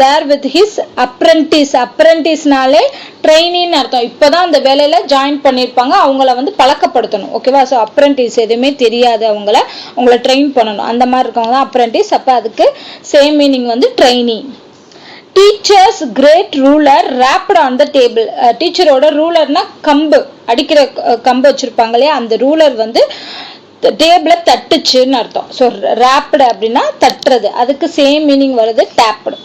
there with his apprentice. apprenticeனாலே ட்ரெயினின்னு அர்த்தம். இப்போதான் அந்த வேலையில ஜாயின் பண்ணியிருப்பாங்க, அவங்கள வந்து பழக்கப்படுத்தணும். ஓகேவா? ஸோ அப்ரெண்டிஸ் எதுவுமே தெரியாது, அவங்கள ட்ரெயின் பண்ணணும். அந்த மாதிரி இருக்கவங்க தான் அப்ரெண்டிஸ். அப்போ அதுக்கு சேம் மீனிங் வந்து trainee. Teachers great ruler rapped on the table. டீச்சரோட ரூலர்னா கம்பு, அடிக்கிற கம்பு வச்சிருப்பாங்க இல்லையா, அந்த ரூலர் வந்து டேபிள தட்டுச்சுன்னு அர்த்தம். ஸோ ராப்டு அப்படின்னா தட்டுறது, அதுக்கு சேம் மீனிங் வருது டேப்டு.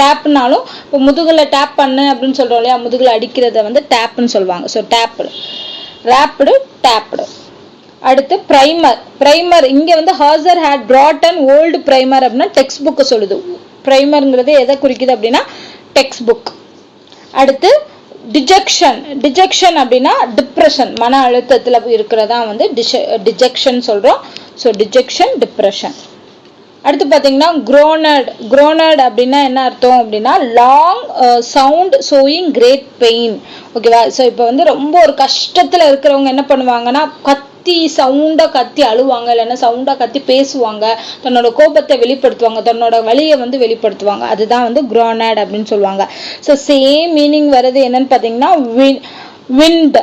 டேப்னாலும் இப்போ முதுகுல டேப் பண்ணு அப்படின்னு சொல்றோம் இல்லையா, முதுகுல அடிக்கிறத வந்து டேப்னு சொல்லுவாங்க. So tapped, rapped, tapped. அடுத்து பிரைமர். பிரைமர் இங்க வந்து ஹாசர் had brought an old primer அப்படின்னா டெக்ஸ்ட் புக் சொல்லுது. பிரைமர்ங்கிறது எதை குறிக்குது அப்படின்னா டெக்ஸ்ட் புக். அடுத்து டிஜெக்ஷன். டிஜெக்ஷன் அப்படின்னா டிப்ரெஷன், மன அழுத்தத்தில் இருக்கிறதா வந்து டிஜெக்ஷன் சொல்றோம். So dejection, depression. அடுத்து பார்த்தீங்கன்னா குரோனட். குரோனட் அப்படின்னா என்ன அர்த்தம் அப்படின்னா long sound showing great pain. ஓகேவா? ஸோ இப்போ வந்து ரொம்ப ஒரு கஷ்டத்தில் இருக்கிறவங்க என்ன பண்ணுவாங்கன்னா கத்தி சவுண்டா கத்தி அழுவாங்க, இல்லைன்னா சவுண்டா கத்தி பேசுவாங்க, தன்னோட கோபத்தை வெளிப்படுத்துவாங்க, தன்னோட வலியை வந்து வெளிப்படுத்துவாங்க. அதுதான் வந்து குரோனட் அப்படின்னு சொல்லுவாங்க. ஸோ சேம் மீனிங் வருது என்னன்னு பார்த்தீங்கன்னா விண்ட்.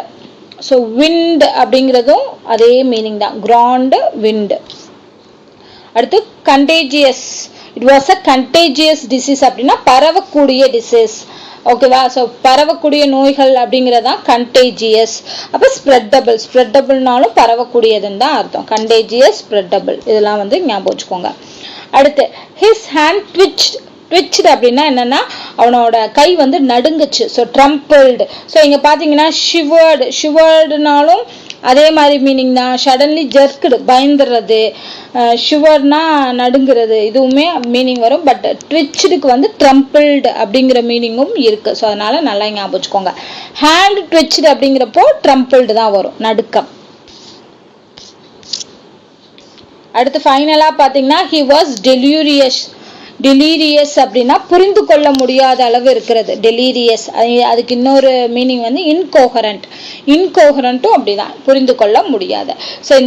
ஸோ விண்ட் அப்படிங்கிறதும் அதே மீனிங் தான், கிராண்ட் விண்ட். அடுத்து contagious. It was a contagious disease அப்படின்னா பரவக்கூடிய டிசீஸ். ஓகேவா? ஸோ பரவக்கூடிய நோய்கள் அப்படிங்கிறதான் கண்டேஜியஸ். அப்போ ஸ்ப்ரெட்டபிள். ஸ்ப்ரெட்டபிள்னாலும் பரவக்கூடியதுன்னு தான் அர்த்தம். கண்டேஜியஸ், ஸ்ப்ரெட்டபிள், இதெல்லாம் வந்து ஞாபகம் வச்சுக்கோங்க. அடுத்து ஹிஸ் ஹேண்ட் ட்விச்டு அப்படின்னா என்னன்னா அவனோட கை வந்து நடுங்குச்சு. ஸோ ட்ரம்பிள்டு. ஸோ இங்கே பார்த்தீங்கன்னா ஷிவர்டு. ஷிவர்டுனாலும் அதே மாதிரி மீனிங் தான். சடன்லி ஜெர்க்டு, பயந்துடுறது. ஷிவர்னா நடுங்கிறது, இதுவுமே மீனிங் வரும். பட் ட்விச்டுக்கு வந்து ட்ரம்பிள்டு அப்படிங்கிற மீனிங்கும் இருக்கு. ஸோ அதனால நல்லா ஞாபகம் வச்சுக்கோங்க. ஹேண்ட் ட்விச்டு அப்படிங்கிறப்போ ட்ரம்பிள்டு தான் வரும், நடுக்கம். அடுத்து ஃபைனலா பார்த்தீங்கன்னா ஹி வாஸ் டெலியூரியஸ். டெலீரியஸ் அப்படின்னா புரிந்து கொள்ள முடியாத அளவு இருக்கிறது, டெலீரியஸ். அதுக்கு இன்னொரு மீனிங் வந்து இன்கோஹரண்ட். இன்கோஹரண்ட்டும் அப்படிதான், புரிந்து கொள்ள முடியாத. ஸோ இந்த